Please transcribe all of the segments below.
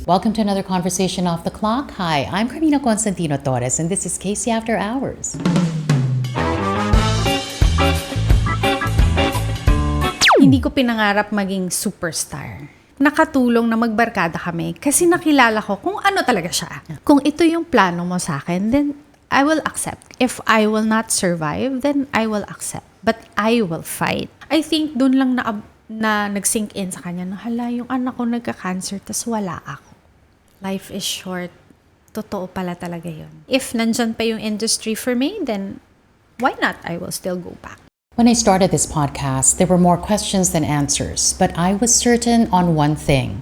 Welcome to another conversation off the clock. Hi, I'm Carmina Constantino Torres, and this is Casey After Hours. Hindi ko pinangarap maging superstar. Nakatulong na magbarkada kami kasi nakilala ko kung ano talaga siya. Kung ito yung plano mo sa akin, then I will accept. If I will not survive, then I will accept. But I will fight. I think dun lang na nag-sink in sa kanya na hala, yung anak ko nagka-cancer tas wala ako. Life is short. Totoo pala talaga yun. If nandyan pa yung industry for me, then why not? I will still go back. When I started this podcast, there were more questions than answers, but I was certain on one thing,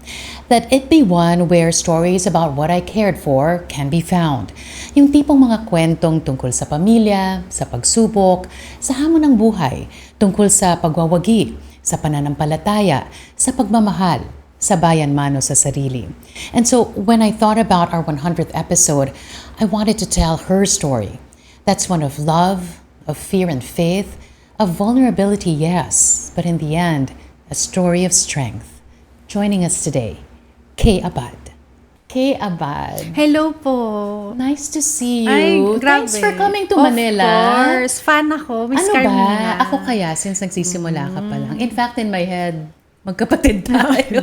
that it be one where stories about what I cared for can be found. Yung tipong mga kwentong tungkol sa pamilya, sa pagsubok, sa hamon ng buhay, tungkol sa pagwawagi, sa pananampalataya, sa pagmamahal, sa bayan mano sa sarili. And so when I thought about our 100th episode, I wanted to tell her story. That's one of love, of fear and faith, of vulnerability, yes, but in the end, a story of strength. Joining us today, Kay Abad. Kay Abad. Hello po. Nice to see you. Ay, grabe. Thanks for coming to Manila. Of course. Fan ako, Miss Ano Carmina. ba? Ako kaya, since nagsisimula ka pa lang. In fact, in my head, magkapatid tayo.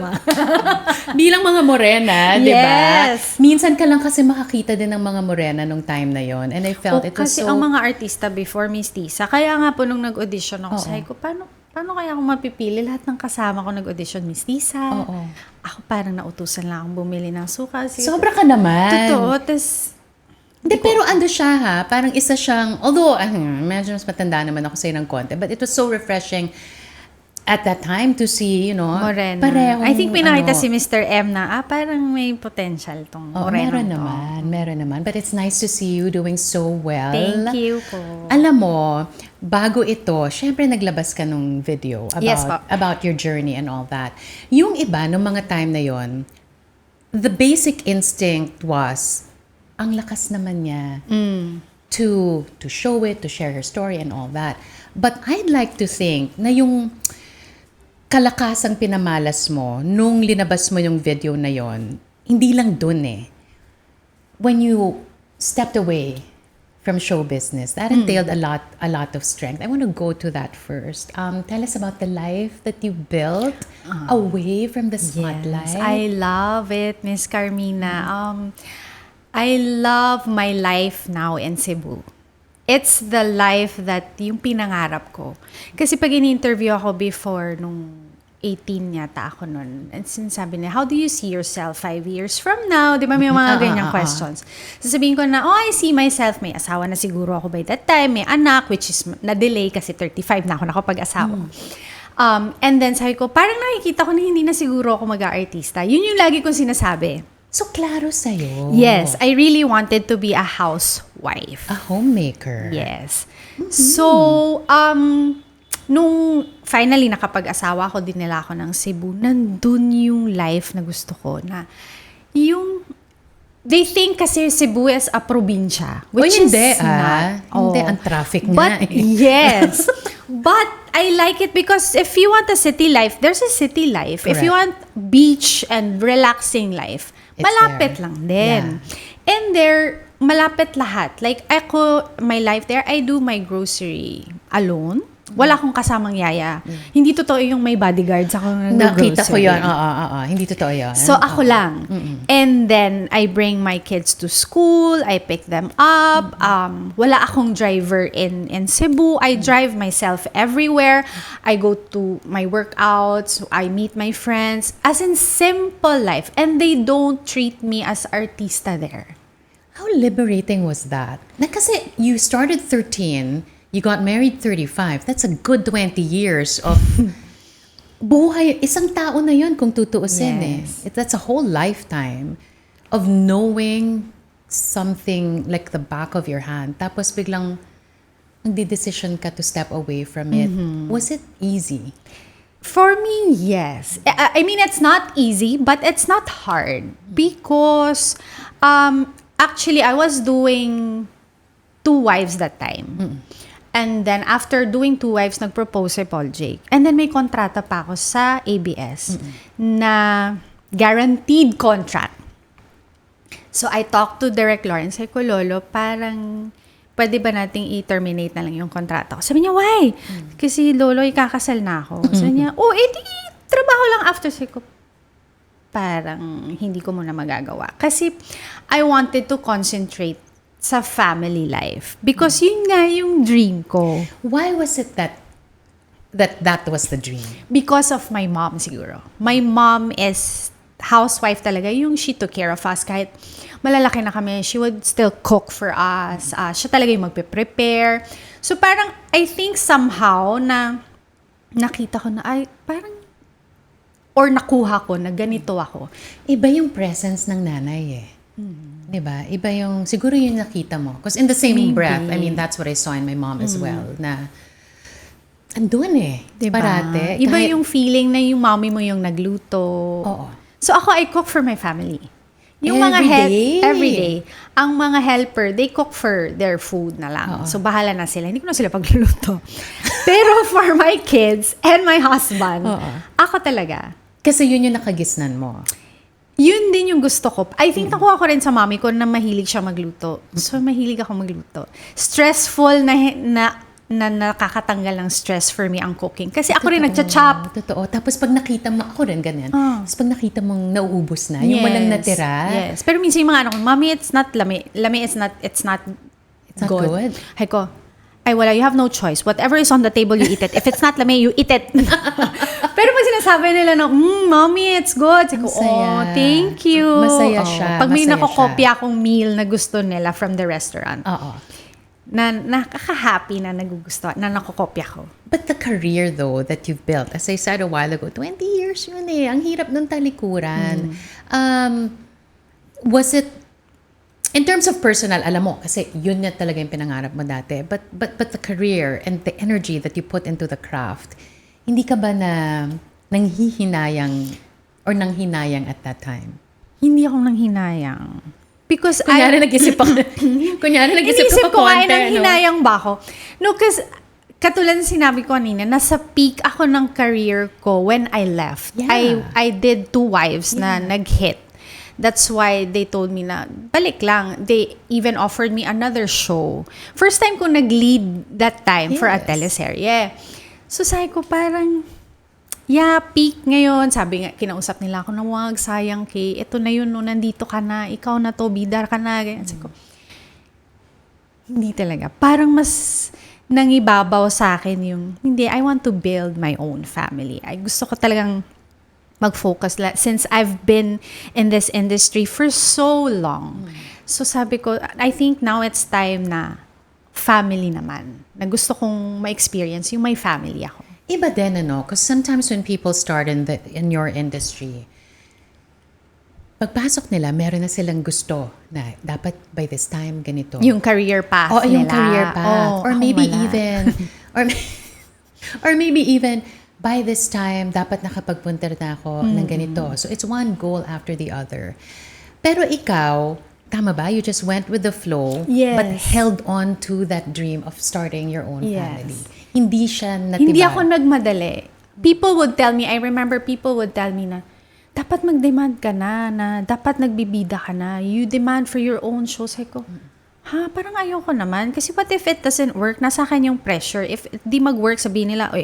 Bilang mga morena, di ba? Yes. Minsan ka lang kasi makakita din ng mga morena nung time na yon, and I felt it was kasi so... ang mga artista before Miss Tisa, kaya nga po nung nag-audition ako, sabi ko, paano kaya ako mapipili? Lahat ng kasama ko nag-audition, Miss Tisa. Oo. Ako parang nautusan lang akong bumili ng suka. Sobra ka naman. Totoo. Tas, Hindi, pero ando siya ha. Parang isa siyang, although, medyo mas matanda naman ako sa'yo ng konti, but it was so refreshing at that time to see, morena. Parehong, I think pinakita si Mr. M na, parang may potential tong morena. Meron naman. But it's nice to see you doing so well. Thank you po. Alam mo, bago ito, syempre naglabas ka nung video Yes, about your journey and all that. Yung iba, nung mga time na yon, the basic instinct was, ang lakas naman niya to show it, to share her story and all that. But I'd like to think na yung kalakasang pinamalas mo nung linabas mo yung video na yon, hindi lang dun eh. When you stepped away from show business, that entailed a lot of strength. I want to go to that first. Tell us about the life that you built away from the spotlight. Yes, I love it, Miss Carmina. I love my life now in Cebu. It's the life that yung pinangarap ko. Kasi pag in-interview ako before, nung 18 yata ako nun, and sinasabi niya, how do you see yourself 5 years from now? Di ba may mga ganyang questions. Sasabihin ko na, I see myself, may asawa na siguro ako by that time, may anak, which is na-delay kasi 35 na ako nakapag-asawa. And then sabi ko, parang nakikita ko na hindi na siguro ako mag-aartista. Yun yung lagi kong sinasabi. So, klaro sa'yo. Yes, I really wanted to be a housewife. A homemaker. Yes. So, nung finally nakapag-asawa ko, dinala ako ng Cebu, nandun yung life na gusto ko na yung they think kasi Cebu is a probinsya, which is not. Hindi, ang traffic nga. But yes. But I like it because if you want a city life, there's a city life. Correct. If you want beach and relaxing life, it's malapit there. lang din. Yeah. And there, malapit lahat. Like ako, my life there, I do my grocery alone. Wala akong kasamang yaya. Hindi totoo yung may bodyguards ako nag-grocery. Nakita ko yun. Hindi totoo yun. So ako lang. And then I bring my kids to school. I pick them up. Wala akong driver in Cebu. I drive myself everywhere. I go to my workouts. I meet my friends. As in simple life. And they don't treat me as artista there. How liberating was that? Na kasi you started 13, you got married 35. That's a good 20 years of buhay. Isang tao na yun kung tutuusin Yes. That's a whole lifetime of knowing something like the back of your hand. Tapos biglang nagdi-decision ka to step away from it. Was it easy? For me, yes. I mean, it's not easy, but it's not hard. Because actually, I was doing 2 wives that time. And then after doing 2 wives, nag-propose si Paul Jake. And then may kontrata pa ako sa ABS na guaranteed contract. So, I talked to Direk Lawrence. Sabi ko, Lolo, parang pwede ba nating i-terminate na lang yung kontrata ko? Sabi niya, why? Kasi, Lolo, ikakasal na ako. Sabi niya, edi, trabaho lang after. Sabi ko, parang hindi ko muna magagawa. Kasi, I wanted to concentrate sa family life. Because yun nga yung dream ko. Why was it that was the dream? Because of my mom siguro. My mom is housewife talaga. Yung she took care of us kahit malalaki na kami. She would still cook for us. Siya talaga yung magpe-prepare. So parang I think somehow na nakita ko na ay parang or nakuha ko na ganito ako. Iba yung presence ng nanay eh. Diba? Iba yung, siguro yung nakita mo. Because in the same breath, I mean, that's what I saw in my mom as well. Na, andun eh. Diba? Parate. Iba kahit, yung feeling na yung mommy mo yung nagluto. Oo. So ako, I cook for my family. Yung Every mga day? every day. Ang mga helper, they cook for their food na lang. So bahala na sila. Hindi ko na sila pagluluto. Pero for my kids and my husband, ako talaga. Kasi yun yung nakagisnan mo. Yun din yung gusto ko. I think nakuha ko rin sa mami ko na mahilig siya magluto. So mahilig ako magluto. Stressful na nakakatanggal ng stress for me ang cooking. Kasi ako rin nagcha-chop. Totoo. Tapos pag nakita mo, ako rin ganyan. Tapos pag nakita mong nauubos na, yung walang natira. Yes. Pero minsan yung mga anak ko, Mommy, it's not lami. Lami is not, it's not good. Hay ko, ay wala, you have no choice. Whatever is on the table, you eat it. If it's not lami, you eat it. Pero pag sinasabi nila na, Mommy, it's good. Sabi ko, thank you. Masaya siya. Pag may nakokopya akong meal na gusto nila from the restaurant. Na nakaka-happy na nagugustuhan, na nakokopya ko. But the career though that you've built, as I said a while ago, 20 years yun eh. Ang hirap ng talikuran. Was it, in terms of personal, alam mo, kasi yun na talaga yung pinangarap mo dati. But the career and the energy that you put into the craft, hindi ka ba na nanghihinayang or nanghinayang at that time? Hindi ako nanghinayang. Because kunyari nag-isip ako. Inisip ko ay nanghinayang ba ako? No, because katulad ng sinabi ko kanina, nasa peak ako ng career ko when I left. Yeah. I did 2 wives na nag-hit. That's why they told me na, balik lang. They even offered me another show. First time ko nag-lead that time for a teleserye. So sabi ko parang, peak ngayon. Sabi nga, kinausap nila ako na wag, sayang kay, ito na yun, no, nandito ka na, ikaw na to, bidar ka na. Sabi ko, hindi talaga. Parang mas nangibabaw sa akin yung, hindi, I want to build my own family. Ay, gusto ko talagang mag-focus. Since I've been in this industry for so long. So sabi ko, I think now it's time na family naman. Na gusto kong ma-experience yung may family ako. Iba din, ano? Because sometimes when people start in your industry, pagpasok nila, meron na silang gusto na dapat by this time, ganito. Yung career path nila. Yung career path. Or maybe even, or maybe even, by this time, dapat nakapagpunta na ako ng ganito. So it's one goal after the other. Pero ikaw, tama ba? You just went with the flow, but held on to that dream of starting your own family. Hindi siya natibag. Hindi ako nagmadali. People would tell me, I remember people would tell me na, dapat mag-demand ka na dapat nagbibida ka na. You demand for your own shows. Sabi ko, parang ayoko naman. Kasi what if it doesn't work? Nasa akin yung pressure. If di mag-work, sabihin nila,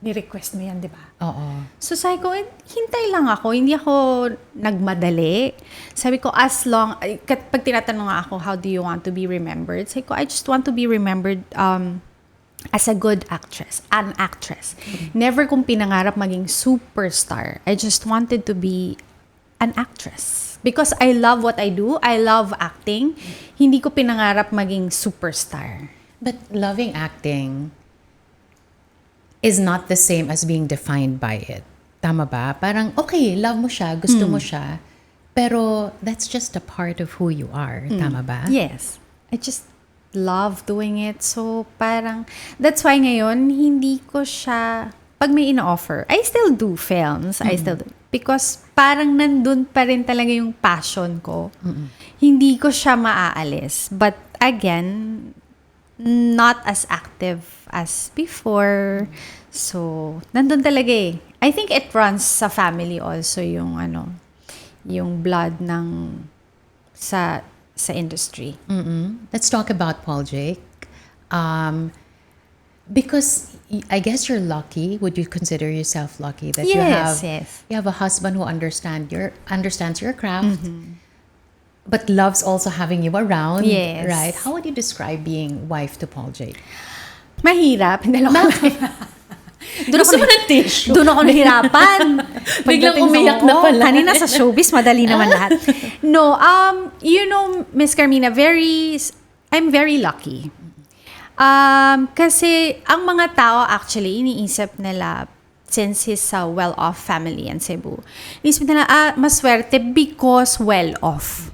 ni-request mo yan, di ba? Oo. So sabi ko, hintay lang ako. Hindi ako nagmadali. Sabi ko, as long, pag tinatanong ako, how do you want to be remembered? Sabi ko, I just want to be remembered as a good actress, an actress. Never kong pinangarap maging superstar. I just wanted to be an actress. Because I love what I do. I love acting. Hindi ko pinangarap maging superstar. But loving acting is not the same as being defined by it. Tama ba? Parang, okay, love mo siya, gusto mo siya, pero that's just a part of who you are. Tama ba? Yes. I just love doing it. So, parang, that's why ngayon, hindi ko siya, pag may ina-offer, I still do films. I still do. Because parang nandun pa rin talaga yung passion ko. Hindi ko siya maaalis. But again, not as active as before. So, nandun talaga eh. I think it runs sa family also yung yung blood ng sa industry. Let's talk about Paul Jake. Because I guess you're lucky. Would you consider yourself lucky that Yes. you have a husband who understands your craft, but loves also having you around, Yes. right? How would you describe being wife to Paul Jake? Mahirap. Gusto mo ng tissue? Doon ako nahirapan. Biglang Pagdating sa umiyak na pala. Kanina sa showbiz, madali naman lahat. No, Miss Carmina, I'm very lucky. Kasi ang mga tao actually, iniisip nila, since he's a well-off family in Cebu, iniisip nila, maswerte because well-off.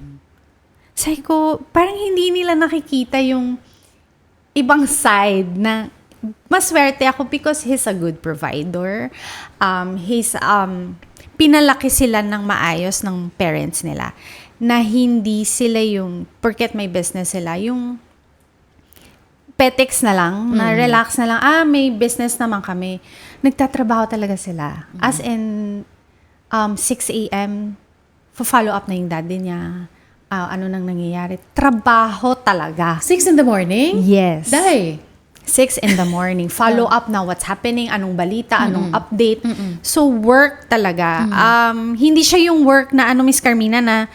Sabi ko, parang hindi nila nakikita yung ibang side na maswerte ako because he's a good provider. Pinalaki sila ng maayos ng parents nila na hindi sila yung, porket may business sila, yung petex na lang, na relax na lang, may business naman kami. Nagtatrabaho talaga sila. As in, 6 a.m., follow up na yung daddy niya. Ano nang nangyayari? Trabaho talaga. 6 in the morning? Yes. Day. 6 in the morning. Follow up na what's happening, anong balita, anong update. So, work talaga. Hindi siya yung work na, Miss Carmina, na,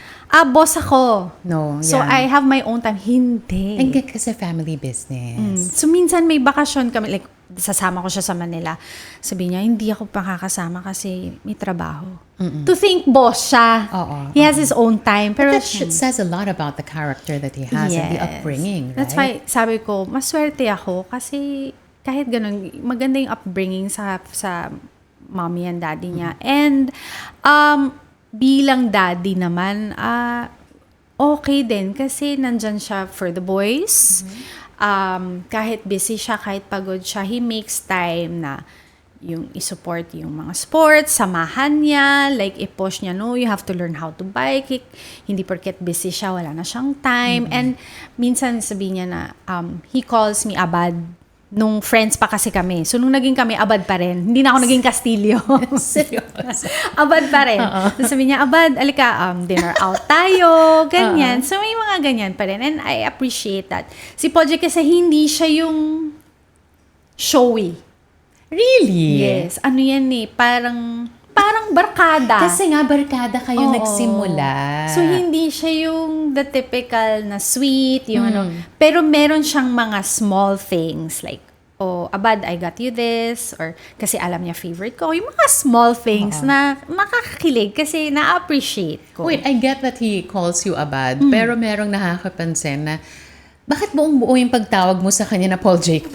boss ako. No, So, yeah. I have my own time. Hindi. And kasi family business. So, minsan may bakasyon kami, like, sasama ko siya sa Manila. Sabi niya, hindi ako makakasama kasi may trabaho. To think boss siya. He has his own time. Pero But that says a lot about the character that he has and the upbringing, right? That's why, sabi ko, maswerte ako kasi kahit ganun, maganda yung upbringing sa mommy and daddy niya. And bilang daddy naman, okay din kasi nandyan siya for the boys. Kahit busy siya, kahit pagod siya, he makes time na yung i-support yung mga sports, samahan niya, like i-push niya, no, you have to learn how to bike. Hindi porket busy siya, wala na siyang time. And minsan sabihin niya na, he calls me Abad. Nung friends pa kasi kami. So, nung naging kami, Abad pa rin. Hindi na ako naging Castillo. Seryoso. Abad pa rin. So, sabi niya, Abad, alika, dinner out tayo, ganyan. So, may mga ganyan pa rin. And I appreciate that. Si Podje kasi hindi siya yung showy. Really? Yes. Ano yan parang barkada. Kasi nga, barkada kayo nagsimula. So, hindi siya yung the typical na sweet, yung pero meron siyang mga small things like, Abad, I got you this, or kasi alam niya favorite ko. Yung mga small things na makakakilig kasi na-appreciate ko. Wait, I get that he calls you Abad, pero merong nakakapansin na, bakit buong-buo yung pagtawag mo sa kanya na Paul Jake?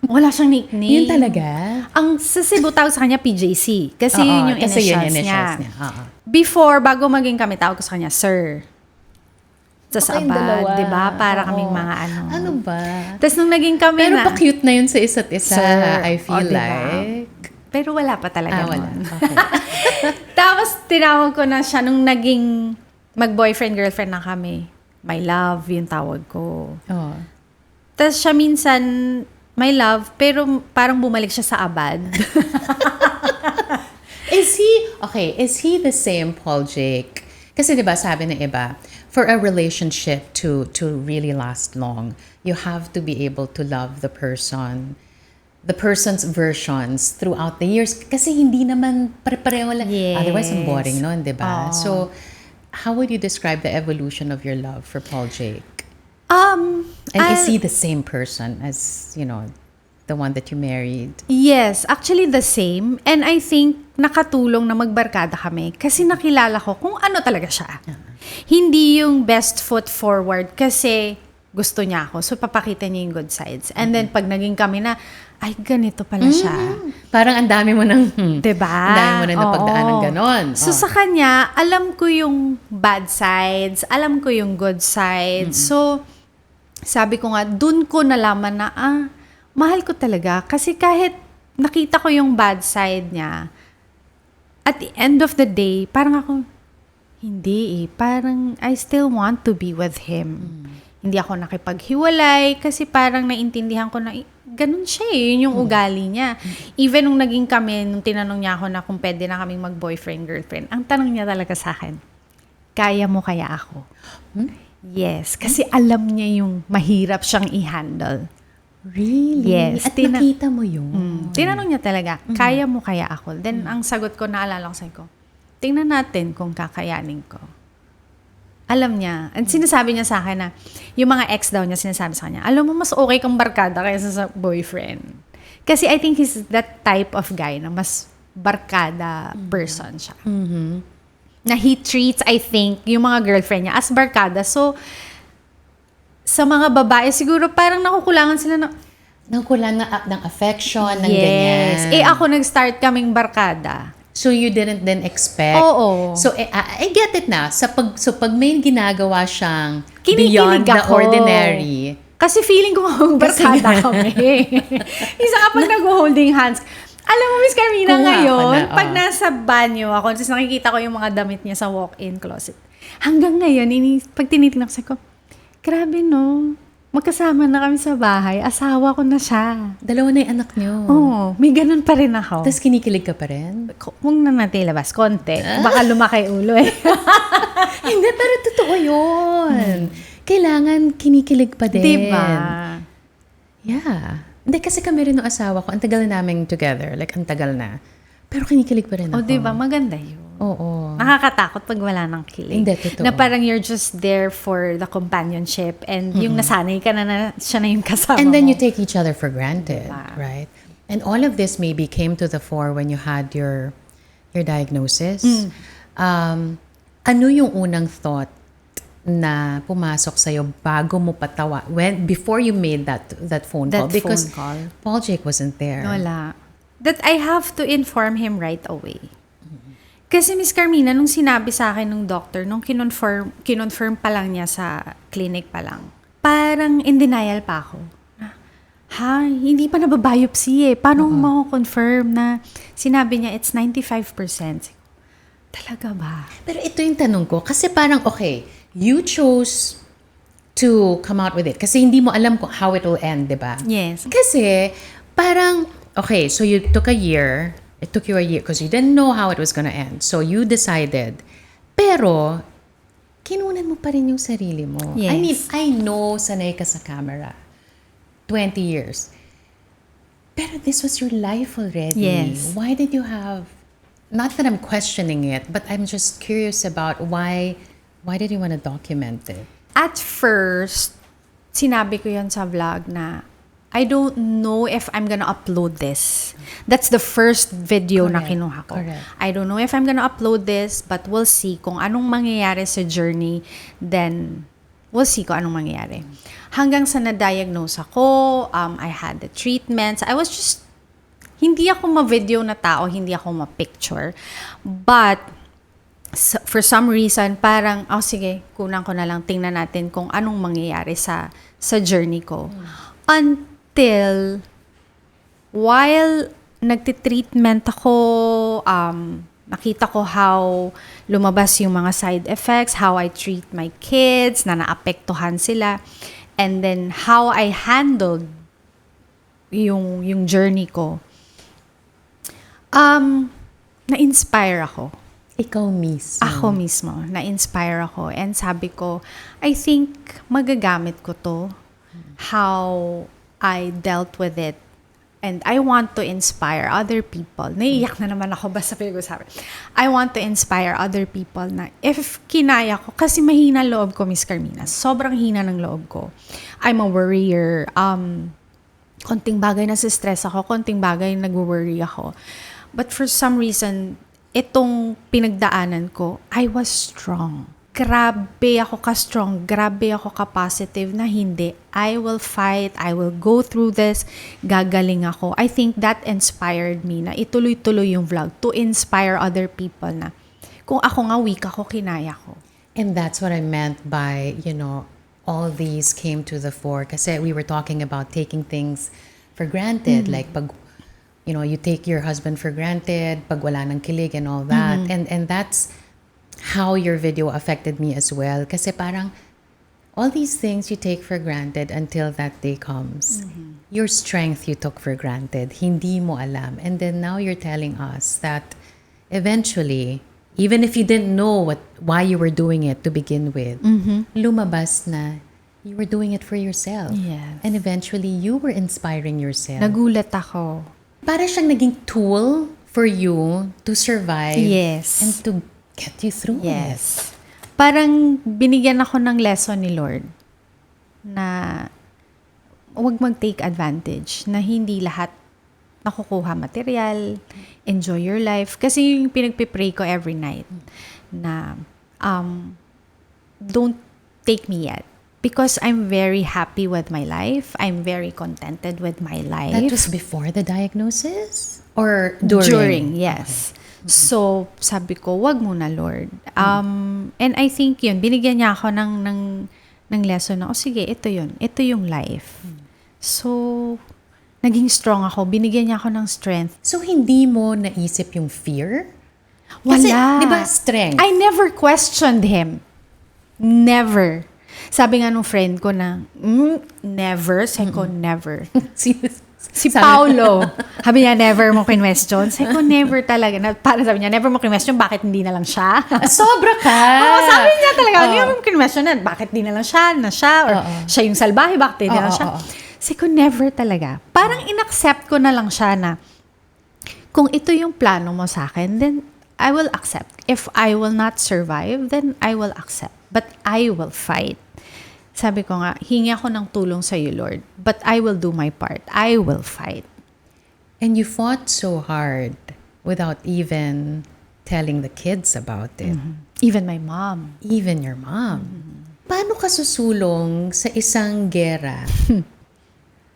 Wala siyang nickname. Yun talaga? Ang sa Cebu tawag sa kanya PJC. Kasi yun yung kasi yun initials yung niya. niya. Before, bago maging kami, tawag ko sa kanya, Sir. Tapos Kayong Abad, dalawa. di ba? Para kaming mga ano. Ano ba? Tapos nung naging kami Pero na. pa-cute na yun sa isa't isa, Sir. I feel Diba? like. Pero wala pa talaga Wala. nun. Okay. Tapos tinawag ko na siya nung naging mag-boyfriend-girlfriend na kami. My love, yung tawag ko. Oh. Tapos siya minsan, my love, pero parang bumalik siya sa Abad. Is he the same Paul Jake? Kasi 'di ba sabi ng iba, for a relationship to really last long, you have to be able to love the person's versions throughout the years. Kasi hindi naman pare-pareho lang. Yes. Otherwise, ang boring nun, 'di ba? So, how would you describe the evolution of your love for Paul Jake? And is he the same person as, the one that you married? Yes, actually the same. And I think nakatulong na magbarkada kami kasi nakilala ko kung ano talaga siya. Hindi yung best foot forward kasi gusto niya ako. So, papakita niya yung good sides. And then, pag naging kami na, ay, ganito pala siya. Parang ang dami mo ng, Diba? ang dami mo na napagdaan ng ganon. So, sa kanya, alam ko yung bad sides, alam ko yung good sides. So, sabi ko nga, dun ko nalaman na, mahal ko talaga. Kasi kahit nakita ko yung bad side niya, at the end of the day, parang ako, hindi parang I still want to be with him. Hindi ako nakipaghiwalay kasi parang naintindihan ko na, ganun siya yun yung ugali niya. Even nung naging kami, nung tinanong niya ako na kung pwede na kaming mag-boyfriend, girlfriend, ang tanong niya talaga sa akin, kaya mo kaya ako? Yes, kasi alam niya yung mahirap siyang i-handle. Really? Yes. At nakita mo yun? Tinanong niya talaga, kaya mo kaya ako? Then, ang sagot ko, naalala ko sa ko, tingnan natin kung kakayanin ko. Alam niya. And sinasabi niya sa akin na, yung mga ex daw niya, sinasabi sa kanya, alam mo, mas okay kang barkada kaysa sa boyfriend. Kasi I think he's that type of guy na mas barkada person siya. Na he treats, I think, yung mga girlfriend niya as barkada. So, sa mga babae, siguro parang nakukulangan sila Nakulang ng affection, ng yes. ganyan. Ako nag-start kaming barkada. So you didn't then expect? Oo. So I get it na. Pag may ginagawa siyang Kinikilig beyond the ako. ordinary. Kasi feeling ko barkada kami. Isa kapag nag-holding hands. Alam mo, Miss Carmina, Kuha ngayon, ka na, pag nasa banyo ako, tapos nakikita ko yung mga damit niya sa walk-in closet. Hanggang ngayon, pag tinitingnan ko, grabe no, magkasama na kami sa bahay, asawa ko na siya. Dalawa na yung anak niyo. Oo, may ganun pa rin ako. Tapos kinikilig ka pa rin? Huwag na natin ilabas, konti. Baka lumaki ulo eh. Hindi, pero totoo yun. Kailangan kinikilig pa din. Diba? Yeah. Hindi, kasi kami rin ng asawa ko, ang tagal na namin together. Like, ang tagal na. Pero kinikilig pa rin ako. O diba, maganda yun. Oo. Nakakatakot pag wala ng kilig. Hindi, totoo. Na parang you're just there for the companionship and yung nasanay ka na siya na yung kasama And then mo. you take each other for granted, Diba? right? And all of this maybe came to the fore when you had your diagnosis. Ano yung unang thought na pumasok sa'yo bago mo patawa before you made that phone call? That Because phone call. Paul Jake wasn't there. Wala. That I have to inform him right away. Kasi Miss Carmina, nung sinabi sa akin nung doctor, nung kinonfirm pa lang niya sa clinic pa lang, parang in denial pa ako. Ha? Hindi pa nababiopsy eh. Paano mo confirm na sinabi niya it's 95%? Talaga ba? Pero ito yung tanong ko. Kasi parang, okay, you chose to come out with it. Kasi hindi mo alam kung how it will end, di ba? Yes. Kasi parang, okay, so you took a year. It took you a year because you didn't know how it was gonna end. So you decided. Pero, kinunan mo pa rin yung sarili mo. Yes. I mean, I know sanay ka sa camera. 20 years. Pero this was your life already. Yes. Why did you have, not that I'm questioning it, but I'm just curious about why did you want to document it? At first, sinabi ko yun sa vlog na I don't know if I'm gonna upload this. That's the first video na Correct. kinuha ko. Correct. I don't know if I'm gonna upload this, but we'll see kung anong mangyayari sa journey. Then, we'll see kung anong mangyayari. Hanggang sa na-diagnose ako, I had the treatments. I was just, hindi ako ma-video na tao, hindi ako ma-picture. But, for some reason, parang, sige, kunan ko na lang, tingnan natin kung anong mangyayari sa journey ko. Until, while nagtitreatment ako, nakita ko how lumabas yung mga side effects, how I treat my kids, na naapektuhan sila, and then how I handled yung journey ko. Na-inspire ako. Ikaw mismo. Ako mismo, na-inspire ako. And sabi ko, I think magagamit ko to, how I dealt with it. And I want to inspire other people. Naiiyak na naman ako basta pinag-usapan. I want to inspire other people na if kinaya ko, kasi mahina loob ko, Miss Carmina. Sobrang hina ng loob ko. I'm a worrier. Konting bagay na stress ako, konting bagay nag-worry ako. But for some reason, itong pinagdaanan ko, I was strong. Grabe ako ka-strong, grabe ako ka-positive na hindi. I will fight, I will go through this, gagaling ako. I think that inspired me na ituloy-tuloy yung vlog to inspire other people na kung ako nga weak ako, kinaya ko. And that's what I meant by, all these came to the fore. Kasi we were talking about taking things for granted. Like pag, you take your husband for granted, pag wala ng kilig and all that. And that's how your video affected me as well. Kasi parang, all these things you take for granted until that day comes. Your strength you took for granted. Hindi mo alam. And then now you're telling us that eventually, even if you didn't know why you were doing it to begin with, lumabas na you were doing it for yourself. Yes. And eventually, you were inspiring yourself. Nagulat ako. Para siyang naging tool for you to survive Yes. and to get you through it. Yes. Parang binigyan ako ng lesson ni Lord na huwag mag-take advantage, na hindi lahat nakukuha material, enjoy your life. Kasi yung pinagpipray ko every night na don't take me yet. Because I'm very happy with my life. I'm very contented with my life. That was before the diagnosis? Or during? During, yes. So, sabi ko, wag muna, Lord. And I think yun, binigyan niya ako ng lesson na, sige, ito yun. Ito yung life. So, naging strong ako. Binigyan niya ako ng strength. So, hindi mo naisip yung fear? Wala. Kasi, di ba, strength? I never questioned him. Never. Sabi nga nung friend ko na, never. Sabi ko, never. Si Paulo, sabi niya, never mo question. Sabi ko, never talaga. Para sabi niya, never mo question, bakit hindi na lang siya? Sobra ka! Oo, sabi niya talaga, never mo question na, bakit hindi na lang siya, or siya yung salbahe, bakit hindi na lang siya? Sabi ko, never talaga. Parang inaccept ko na lang siya na, kung ito yung plano mo sa akin, then I will accept. If I will not survive, then I will accept. But I will fight. Sabi ko nga, hingi ako ng tulong sa iyo, Lord. But I will do my part. I will fight. And you fought so hard without even telling the kids about it. Even my mom. Even your mom. Paano ka susulong sa isang gera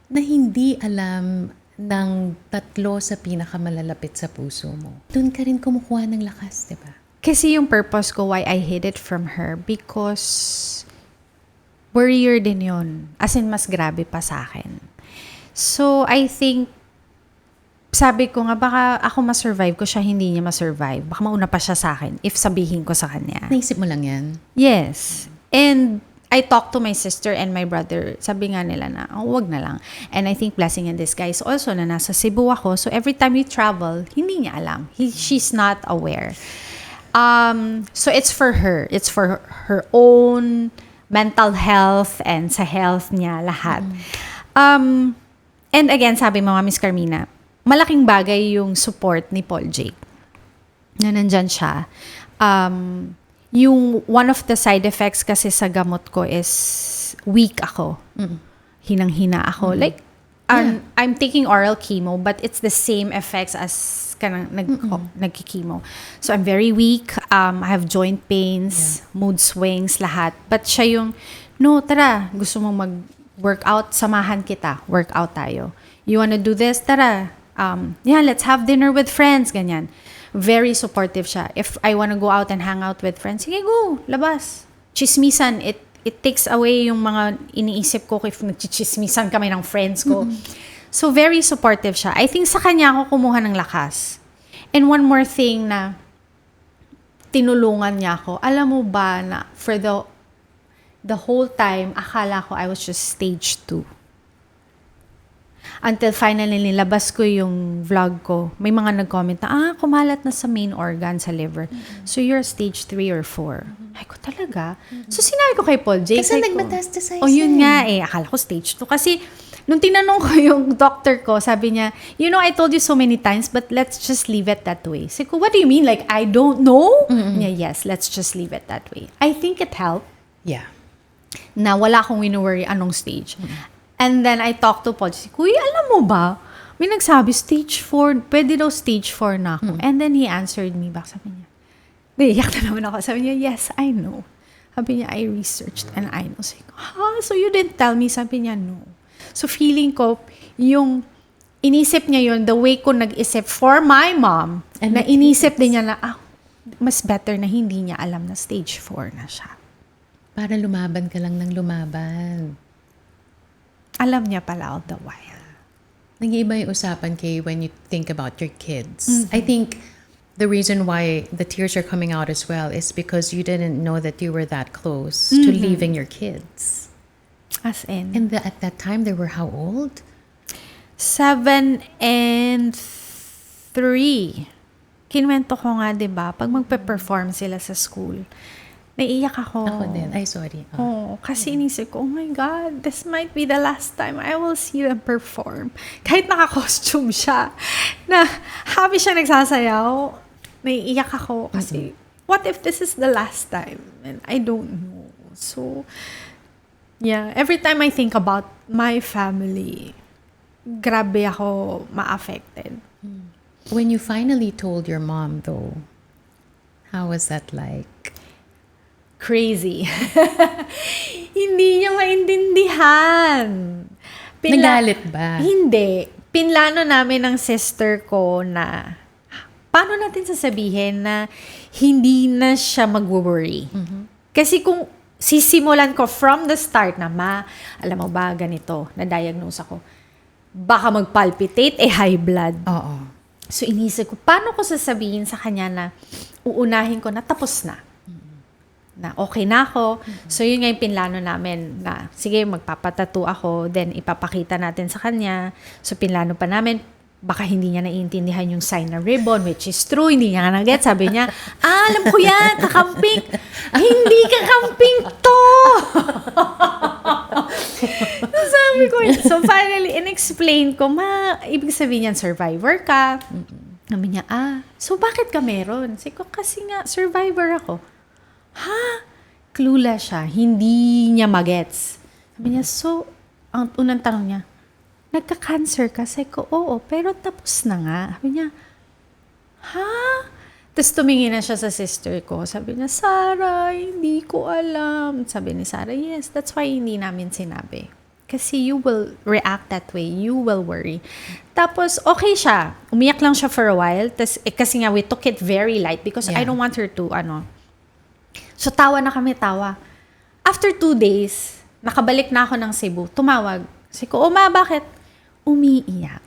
na hindi alam ng tatlo sa pinakamalalapit sa puso mo? Doon ka rin kumukuha ng lakas, di ba? Kasi yung purpose ko why I hid it from her, because worrier din yun. As in, mas grabe pa sa akin. So, I think, sabi ko nga, baka ako masurvive ko siya, hindi niya masurvive. Baka mauna pa siya sa akin if sabihin ko sa kanya. Naisip mo lang yan? Yes. And I talked to my sister and my brother. Sabi nga nila na, wag na lang. And I think blessing in disguise also na nasa Cebu ako. So, every time we travel, hindi niya alam. She's not aware. So, it's for her. It's for her own mental health and sa health niya, lahat. And again, sabi mo, Miss Carmina, malaking bagay yung support ni Paul Jake. Na nandyan siya. Yung one of the side effects kasi sa gamot ko is weak ako. Hinang-hina ako. Like, I'm taking oral chemo, but it's the same effects as kanang nagki-chemo. So I'm very weak. I have joint pains, mood swings, lahat. But siya yung, no, tara, gusto mong mag-workout, samahan kita. Workout tayo. You wanna do this? Tara. Let's have dinner with friends. Ganyan. Very supportive siya. If I wanna go out and hang out with friends, sige, go, labas. Chismisan, it takes away yung mga iniisip ko if nagchichismisan kami ng friends ko. So, very supportive siya. I think sa kanya ako kumuha ng lakas. And one more thing na tinulungan niya ako. Alam mo ba na for the whole time, akala ko I was just stage 2. Until finally, nilabas ko yung vlog ko. May mga nag-comment na, kumalat na sa main organ, sa liver. So, you're stage 3 or 4. Ay ko talaga. So, sinabi ko kay Paul Jake. Kasi nag-metastasize. Yun nga eh. Akala ko stage 2. Kasi, nung tinanong ko yung doctor ko, sabi niya, I told you so many times, but let's just leave it that way. Sabi ko, what do you mean? Like, I don't know? Niya, yes, let's just leave it that way. I think it helped. Yeah. Na wala akong wino-worry anong stage. And then, I talked to Paul. Sabi, Kuya, alam mo ba? May nagsabi, stage 4, pwede daw stage 4 na ako. And then, he answered me back. Sabi niya, naiyak na naman ako. Sabi niya, yes, I know. Sabi niya, I researched and I know. Sabi ko, so you didn't tell me? Sabi niya, no. So, feeling ko, yung inisip niya yun, the way ko nag-isip for my mom, and na inisip din niya na, mas better na hindi niya alam na stage 4 na siya. Para lumaban ka lang ng lumaban. Alam niya pala all the while. Nag-iiba yung usapan kay when you think about your kids. I think the reason why the tears are coming out as well is because you didn't know that you were that close to leaving your kids. As in? And at that time, they were how old? 7 and 3. Kinwento ko nga, 'di ba, pag magpe-perform sila sa school, naiiyak ako. Ako din. Ay, sorry. Kasi inisip ko, oh my God, this might be the last time I will see them perform. Kahit naka-costume siya, na happy siya nagsasayaw, naiiyak ako kasi, what if this is the last time? And I don't know. So, yeah, every time I think about my family, grabe ako ma-affected. When you finally told your mom, though, how was that like? Crazy. Hindi niya maintindihan. Nagalit ba? Hindi. Pinlano namin ng sister ko na paano natin sasabihin na hindi na siya mag-worry. Kasi kung sisimulan ko from the start na, ma, alam mo ba, ganito, na-diagnose ako, baka mag-palpitate, high blood. Oo. So, inisip ko, paano ko sasabihin sa kanya na uunahin ko na tapos na? Na okay na ako. So, yun nga yung pinlano namin na, sige, magpapatattoo ako, then ipapakita natin sa kanya. So, pinlano pa namin, baka hindi niya naiintindihan yung sign na ribbon, which is true, hindi niya nga nag-get. Sabi niya, alam ko yan, kakamping. Hindi kakamping to! Sabi ko, so finally, in-explain ko, ma, ibig sabihin yan, survivor ka. Sabi niya, so bakit ka meron? Sabi ko, kasi nga, survivor ako. Ha? Clueless siya. Hindi niya magets. Sabi niya, so, ang unang tanong niya, nagka-cancer ka? Sabi ko, oo, pero tapos na nga. Sabi niya, ha? Tapos tumingin na siya sa sister ko. Sabi niya, Sarah, hindi ko alam. Sabi ni Sarah, yes, that's why hindi namin sinabi. Kasi you will react that way. You will worry. Tapos, okay siya. Umiyak lang siya for a while. Tapos, kasi nga, we took it very light because I don't want her to, So, tawa na kami, tawa. After 2 days, nakabalik na ako ng Cebu. Tumawag. Sabi ko, ma, bakit? Umiiyak.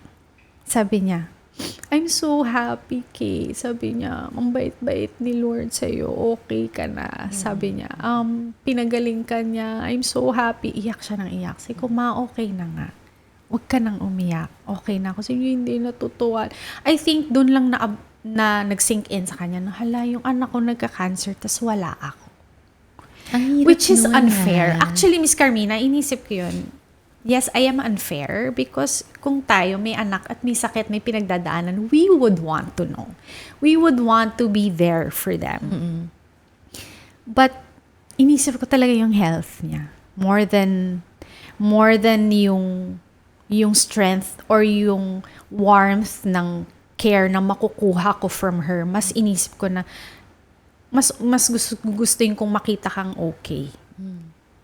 Sabi niya, I'm so happy, Kay. Sabi niya, ang bait-bait ni Lord sa'yo. Okay ka na. Sabi niya, pinagaling ka niya. I'm so happy. Iyak siya ng iyak. Sabi ko, ma, okay na nga. Huwag ka nang umiyak. Okay na. Kasi hindi natutuwa. I think doon lang na nag-sink in sa kanya na, hala, yung anak ko nagka-cancer, tas wala ako. Which is unfair. Actually, Miss Carmina, inisip ko yun. Yes, I am unfair because kung tayo may anak at may sakit, may pinagdadaanan, we would want to know. We would want to be there for them. But inisip ko talaga yung health niya. More than yung strength or yung warmth ng care na makukuha ko from her. Mas inisip ko na mas gusto kong makita kang okay.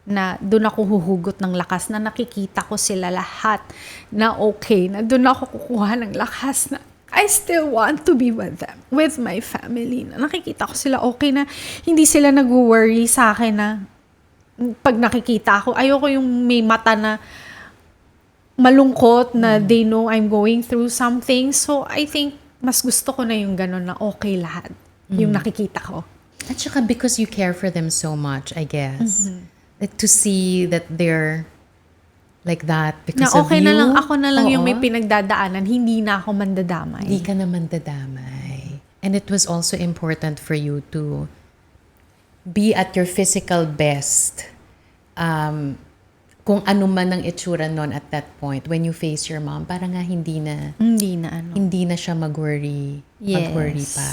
Na doon ako huhugot ng lakas, na nakikita ko sila lahat na okay, na doon ako kukuha ng lakas na I still want to be with them, with my family. Na nakikita ko sila okay, na hindi sila nag-worry sa akin na pag nakikita ako, ayoko yung may mata na malungkot na they know I'm going through something. So I think mas gusto ko na yung ganun na okay lahat, yung nakikita ko. At saka because you care for them so much, I guess. To see that they're like that because na okay of you. Na lang, ako na lang yung may pinagdadaanan, hindi na ako mandadamay. Hindi ka na mandadamay. And it was also important for you to be at your physical best. Kung ano man ang itsura nun at that point, when you face your mom, para nga hindi na siya mag-worry. Yes. Mag-worry pa.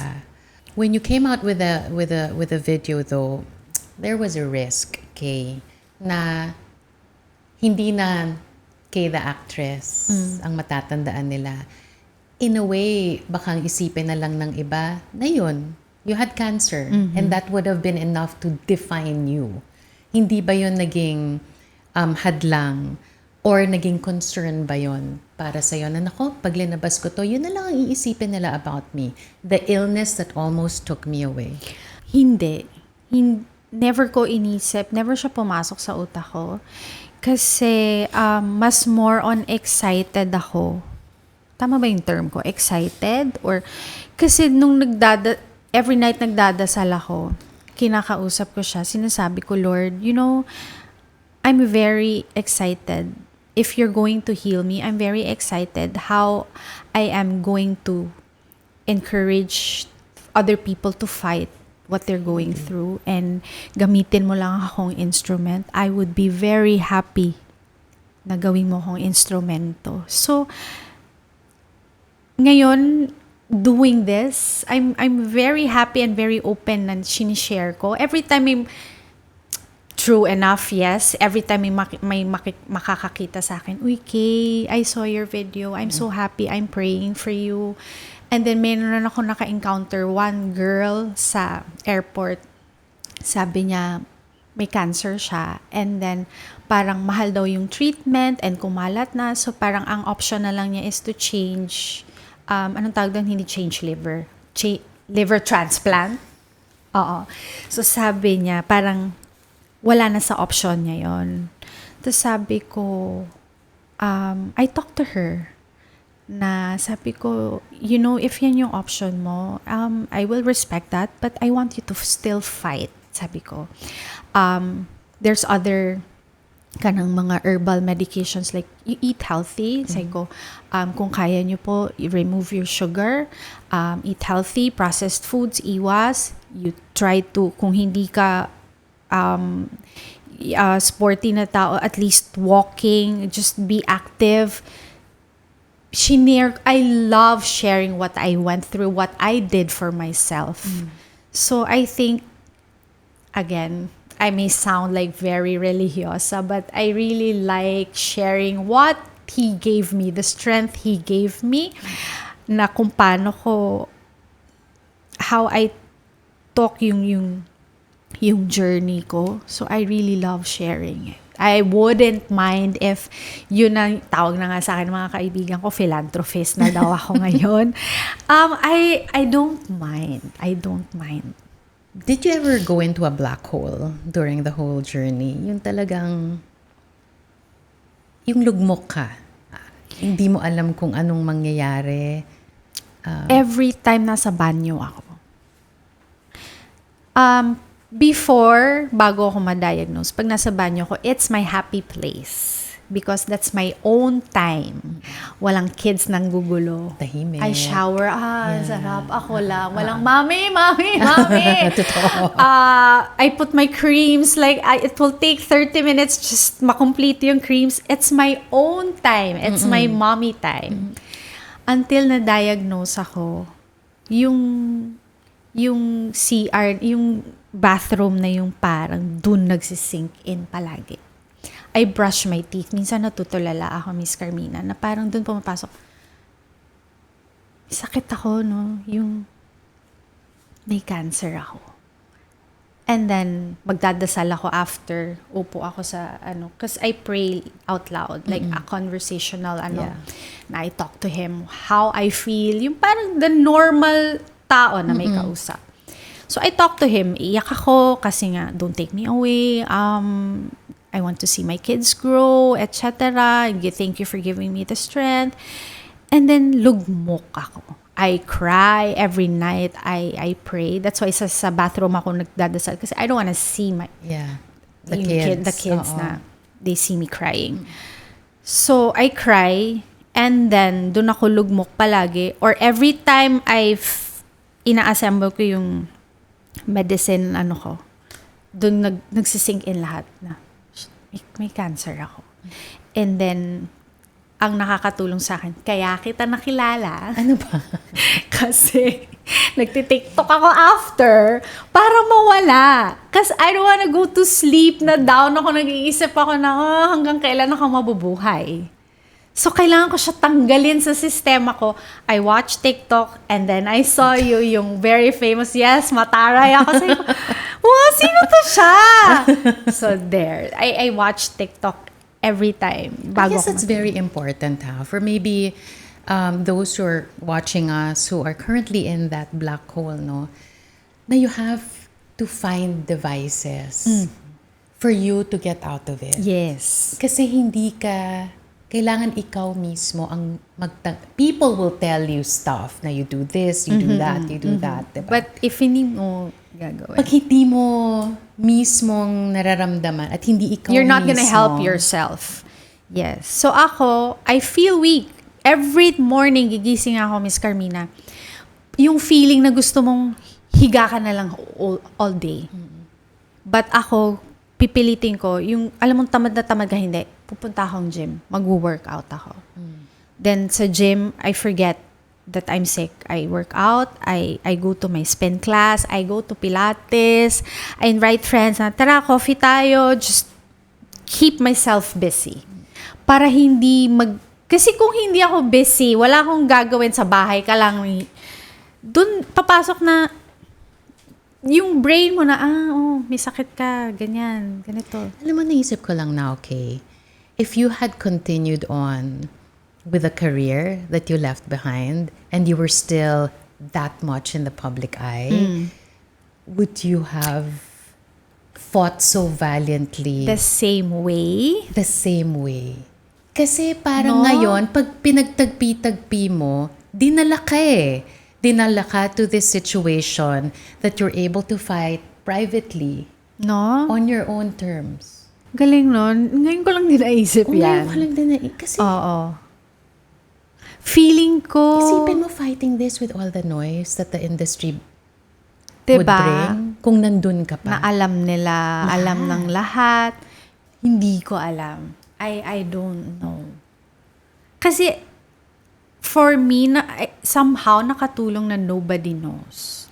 When you came out with a video though, there was a risk, Kay, na hindi na Kay the actress ang matatandaan nila. In a way, baka isipin na lang ng iba na yun, you had cancer and that would have been enough to define you. Hindi ba yun naging hadlang or naging concern ba yun para sa'yo na, nako, pag linabas ko to, yun na lang ang iisipin nila about me. The illness that almost took me away. Hindi. Never ko inisip, never siya pumasok sa utak ko. Kasi mas more on excited ako. Tama ba yung term ko? Excited? Or kasi nung every night nagdadasal ako, kinakausap ko siya, sinasabi ko, Lord, I'm very excited. If you're going to heal me, I'm very excited how I am going to encourage other people to fight what they're going through and gamitin mo lang akong instrument, I would be very happy na gawin mo akong instrumento. So, ngayon, doing this, I'm very happy and very open na sinishare ko. Every time true enough, yes. Every time may makakakita sa akin, uy, Kay, I saw your video. I'm so happy. I'm praying for you. And then, meron ako naka-encounter one girl sa airport. Sabi niya, may cancer siya. And then, parang mahal daw yung treatment and kumalat na. So, parang ang option na lang niya is to change, anong tawag doon? Hindi change liver. Liver transplant. Oo. So, sabi niya, parang wala na sa option niya yon. Tapos sabi ko, I talked to her na sabi ko, you know, if yan yung option mo, I will respect that, but I want you to still fight. Sabi ko, there's other kanang mga herbal medications like you eat healthy. Sabi ko, kung kaya nyo po, you remove your sugar, eat healthy, processed foods, iwas. You try to, kung hindi ka sporty na tao, at least walking, just be active. I love sharing what I went through, what I did for myself. So I think, again, I may sound like very religiosa, but I really like sharing what He gave me, the strength He gave me, na kung paano ko, how I talk yung journey ko. So I really love sharing it. I wouldn't mind if yun ang tawag na nga sa akin mga kaibigan ko, philanthropist na daw ako ngayon. I don't mind. I don't mind. Did you ever go into a black hole during the whole journey? Yung talagang, yung lugmok ka. Hindi mo alam kung anong mangyayari. Every time nasa banyo ako. Before, bago ako ma-diagnose, pag nasa banyo ko, it's my happy place. Because that's my own time. Walang kids nang gugulo. Tahimik. I shower. Sarap. Ako lang. Walang, mami. Totoo. I put my creams. Like, it will take 30 minutes just makomplete yung creams. It's my own time. It's my mommy time. Until na-diagnose ako, yung CR, yung bathroom na yung parang dun nagsisink in palagi. I brush my teeth. Minsan natutulala ako, Miss Carmina, na parang dun pumapasok. Sakit ako, no? Yung may cancer ako. And then, magdadasal ako after. Upo ako sa, because I pray out loud. Like, a conversational, na I talk to Him. How I feel. Yung parang the normal tao na may kausap. So, I talk to Him. Iyak ako kasi nga, don't take me away. I want to see my kids grow, etc. Thank you for giving me the strength. And then, lugmok ako. I cry every night. I pray. That's why sa bathroom ako nagdadasal. Kasi I don't want to see the kids na they see me crying. So, I cry. And then, dun ako lugmok palagi. Or every time ina-assemble ko yung medicine, dun nagsisink in lahat na may cancer ako. And then, ang nakakatulong sa akin, kaya kita nakilala. Ano ba? Kasi, nagtitiktok ako after para mawala. Kasi I don't wanna go to sleep na down ako, nag-iisip ako na hanggang kailan ako mabubuhay. So, kailangan ko siya tanggalin sa sistema ko. I watched TikTok and then I saw you, yung very famous, yes, mataray ako. Sabi ko, wow, sino to siya? So, there. I watch TikTok every time. I guess it's very important for maybe those who are watching us who are currently in that black hole, no? Na you have to find devices for you to get out of it. Yes. Kasi hindi ka... Kailangan ikaw mismo ang people will tell you stuff na you do this, you do that, you do that, diba? But if hindi mo gagawin. Pag hindi mo mismong nararamdaman at hindi ikaw you're not mismo, gonna help yourself. Yes. So ako, I feel weak. Every morning, gigising ako, Miss Carmina. yung feeling na gusto mong higa ka na lang all day. But ako, pipilitin ko, yung alam mong tamad na tamad ka, hindi. Pupunta akong gym. Mag-workout ako. Then sa gym, I forget that I'm sick. I work out, I go to my spin class, I go to Pilates, I invite friends na, tara, coffee tayo, just keep myself busy. Para hindi kasi kung hindi ako busy, wala akong gagawin sa bahay ka lang, dun papasok na yung brain mo na, may sakit ka, ganyan, ganito. Alam mo, naisip ko lang na, okay, if you had continued on with a career that you left behind and you were still that much in the public eye, would you have fought so valiantly? The same way? The same way. Kasi parang ngayon, pag pinagtagpi-tagpi mo, dinala ka eh. Dinala ka to this situation that you're able to fight privately No? on your own terms. Galing nun. Ngayon ko lang din naisip yan. Ngayon ko lang din kasi Oo. Feeling ko... isipin mo fighting this with all the noise that the industry would diba, bring kung nandun ka na pa. alam nila, alam ng lahat. Hindi ko alam. I don't know. Kasi, for me, somehow nakatulong na nobody knows.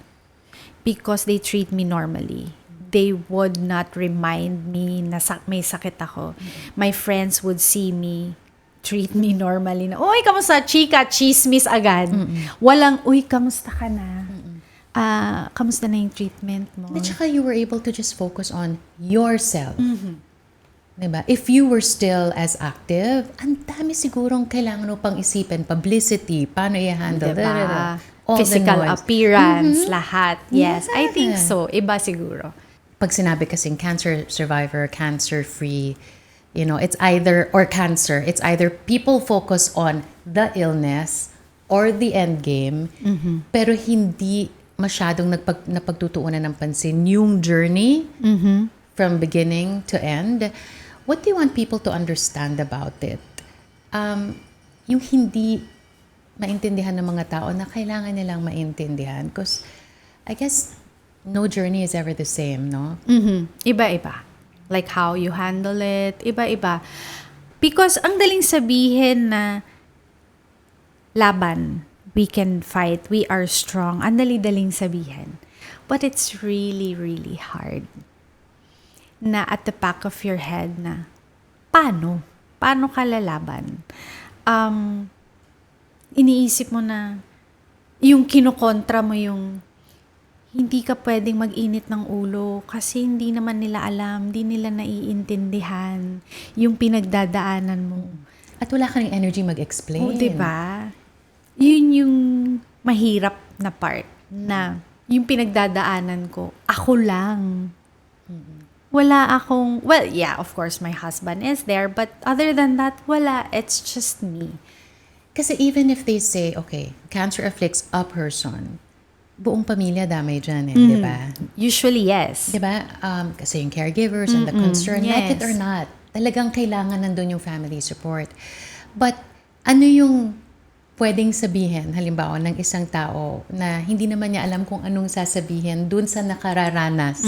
Because they treat me normally. They would not remind me na may sakit ako. My friends would see me, treat me normally na, uy, kamusta? Chika, chismis agad. Walang, uy, kamusta ka na? Kamusta na yung treatment mo? At saka you were able to just focus on yourself. Diba? If you were still as active, ang dami sigurong kailangan mo pang isipin. Publicity, paano i-handle. Diba? All Physical the noise. appearance, lahat. Yes, Yeah. I think so. Iba siguro. Pag sinabi kasing cancer survivor, cancer-free, you know, it's either people focus on the illness or the end game, pero hindi masyadong napagtutuunan ng pansin yung journey from beginning to end. What do you want people to understand about it? Yung hindi maintindihan ng mga tao na kailangan nilang maintindihan. Because I guess no journey is ever the same, no? Iba-iba. Like how you handle it, iba-iba. Because ang daling sabihin na laban, we can fight, we are strong. Ang dali-daling sabihin. But it's really, really hard. Na at the back of your head na, paano? Paano ka lalaban? Iniisip mo na, yung kinukontra mo yung, hindi ka pwedeng mag-init ng ulo kasi hindi naman nila alam, hindi nila naiintindihan yung pinagdadaanan mo. At wala ka ng energy mag-explain. O, diba? Yun yung mahirap na part na yung pinagdadaanan ko, ako lang. Wala akong, well, yeah, of course, my husband is there, but other than that, wala. It's just me. Kasi even if they say, okay, cancer afflicts a person, buong pamilya damay dyan di ba? Usually, yes. Di ba? Kasi yung caregivers and the concern, like it or not, talagang kailangan nandun yung family support. But ano yung pwedeng sabihin, halimbawa, ng isang tao na hindi naman niya alam kung anong sasabihin dun sa nakararanas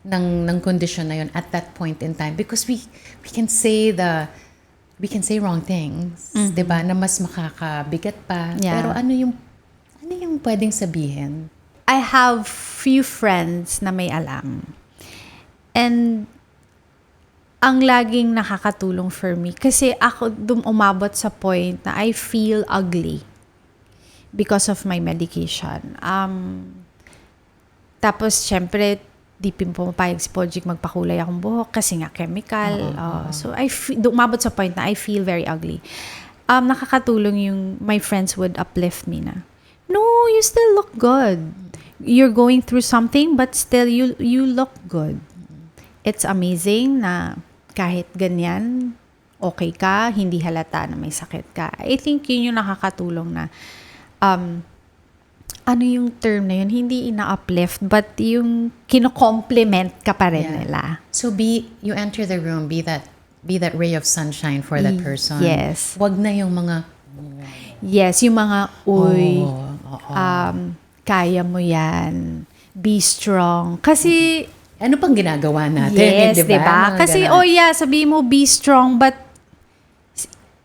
ng kondisyon na yun at that point in time? Because we can say wrong things, di ba? Na mas makakabigat pa. Yeah. Pero ano yung pwedeng sabihin? I have few friends na may alam. And ang laging nakakatulong for me. Kasi ako umabot sa point na I feel ugly because of my medication. Tapos, syempre, di pumapayag si Pojik magpakulay akong buhok kasi nga chemical. So, umabot sa point na I feel very ugly. Nakakatulong yung my friends would uplift me na, no, you still look good. You're going through something, but still you look good. It's amazing na kahit ganyan, okay ka, hindi halata na may sakit ka. I think yun yung nakakatulong na, ano yung term na yun? Hindi ina-uplift, but yung kino-compliment ka pa rin nila. So you enter the room, be that ray of sunshine for that person. Yes. Wag na yung mga, Yes, yung mga, uy, Kaya mo yan. Be strong. Kasi, Ano pang ginagawa natin? yes, di ba? diba? Mga Kasi, ganon. sabihin mo be strong, but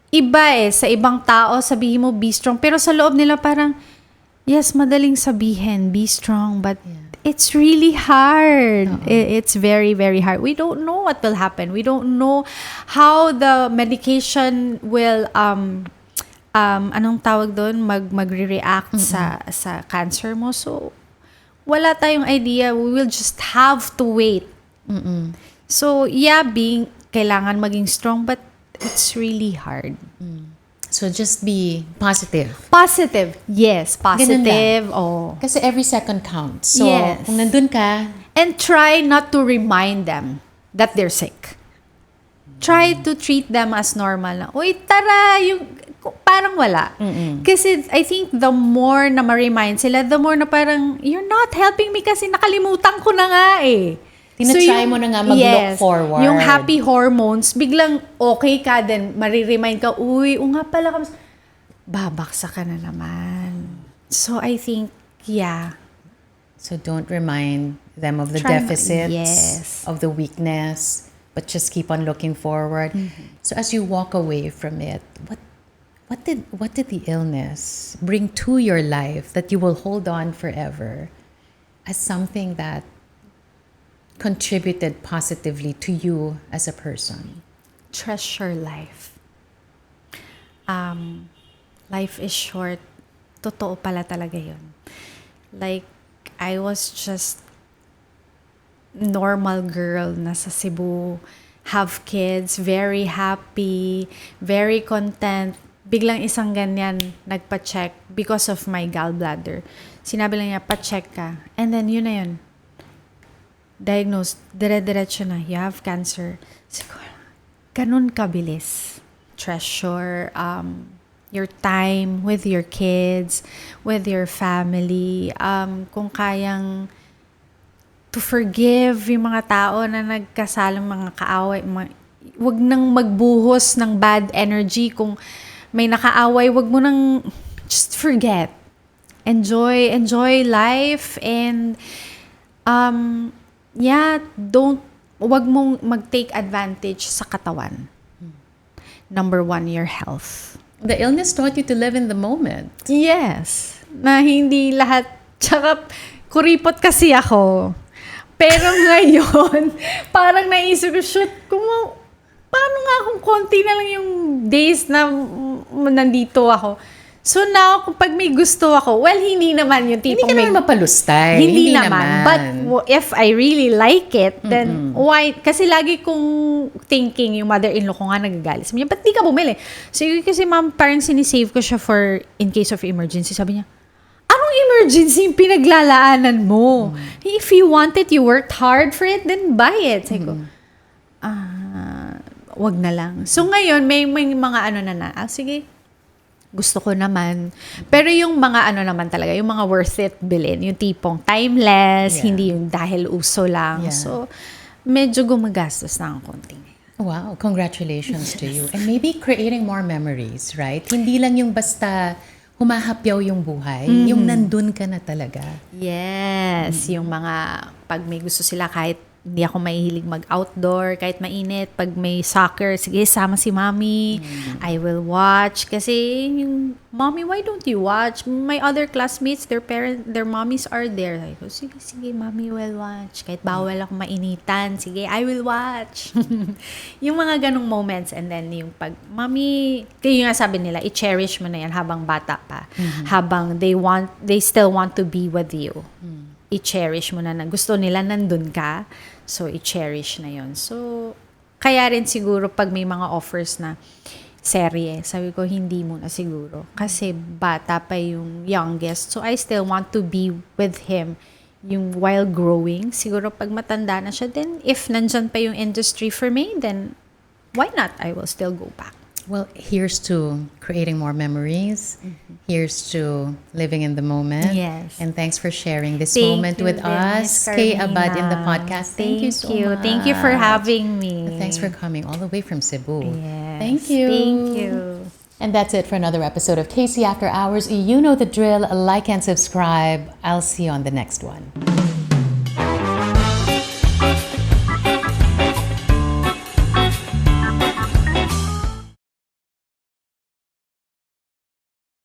iba sa ibang tao, sabihin mo be strong. Pero sa loob nila parang, yes, madaling sabihin, be strong, but it's really hard. It's very, very hard. We don't know what will happen. We don't know how the medication will, anong tawag doon, magre-react sa cancer mo. So, wala tayong idea. We will just have to wait. So, kailangan maging strong, but it's really hard. So just be positive. Positive. Yes, Ganun positive. lang. Kasi every second counts. So, Yes. kung nandun ka, And try not to remind them that they're sick. Try to treat them as normal na, uy, tara, parang wala. Kasi I think the more na ma-remind sila, the more na parang, you're not helping me kasi nakalimutan ko na nga eh. tinatry mo na nga mag-look forward. Yung happy hormones, biglang okay ka din, mariremind ka, uy, nga pala, babaksa ka na naman. So I think, So don't remind them of the Try deficits, yes. of the weakness, but just keep on looking forward. So as you walk away from it, what did the illness bring to your life that you will hold on forever as something that contributed positively to you as a person? treasure life. Life is short. Totoo pala talaga yun. Like, I was just normal girl na sa Cebu, have kids, very happy, very content. Biglang isang ganyan, nagpa-check because of my gallbladder. Sinabi lang niya, pa-check ka. And then, yun na yun. Diagnosed, dire-diretso na, you have cancer. Siguro, ganun kabilis. Treasure, your time with your kids, with your family. Kung kayang to forgive yung mga tao na nagkasalang mga kaaway. Wag nang magbuhos ng bad energy. Kung may nakaaway, wag mo nang just forget. Enjoy life and wag mong mag-take advantage sa katawan. Number 1, your health. The illness taught you to live in the moment. Yes. Na hindi lahat, tsaka kuripot kasi ako. Pero ngayon, parang naisip ko, shoot, paano nga kung konti na lang yung days na nandito ako. So now, pag may gusto ako, well, hindi naman yung tipong Hindi ka naman mapalustay. Hindi naman. But if I really like it, then why? Kasi lagi kong thinking, yung mother-in-law ko nga nagagalit. Sabi niya, ba't di ka bumili? So, kasi ma'am, parang sinisave ko siya for in case of emergency. Sabi niya, anong emergency yung pinaglalaanan mo? If you want it, you worked hard for it, then buy it. Sabi ko, wag na lang. So ngayon, may mga sige, gusto ko naman. Pero yung mga talaga, yung mga worth it bilhin, yung tipong timeless, hindi yung dahil uso lang. Yeah. So, medyo gumagastos na ang konti. Wow, congratulations to you. And maybe creating more memories, right? Hindi lang yung basta humahapyaw yung buhay, yung nandun ka na talaga. Yes, yung mga, pag may gusto sila kahit hindi ako mahihilig mag-outdoor, kahit mainit, pag may soccer, sige, sama si mommy, I will watch. Kasi yung, mommy, why don't you watch? My other classmates, their mommies are there. I go, sige, mommy will watch. Kahit bawal ako mainitan, sige, I will watch. Yung mga ganong moments. And then yung pag, mommy, kayo nga sabi nila, i-cherish mo na yan habang bata pa. Habang they still want to be with you. I-cherish mo na gusto nila nandun ka. So, i-cherish na yon. So, kaya rin siguro pag may mga offers na serye, sabi ko, hindi muna siguro. Kasi bata pa yung youngest. So, I still want to be with him yung while growing. Siguro pag matanda na siya, then if nandyan pa yung industry for me, then why not? I will still go back. Well, here's to creating more memories. Here's to living in the moment. Yes. And thanks for sharing this Thank moment you with din, us. Miss Kay Carmina. Abad in the podcast. Thank you so much. Thank you for having me. Thanks for coming all the way from Cebu. Yes. Thank you. Thank you. And that's it for another episode of Casey After Hours. You know the drill. Like and subscribe. I'll see you on the next one.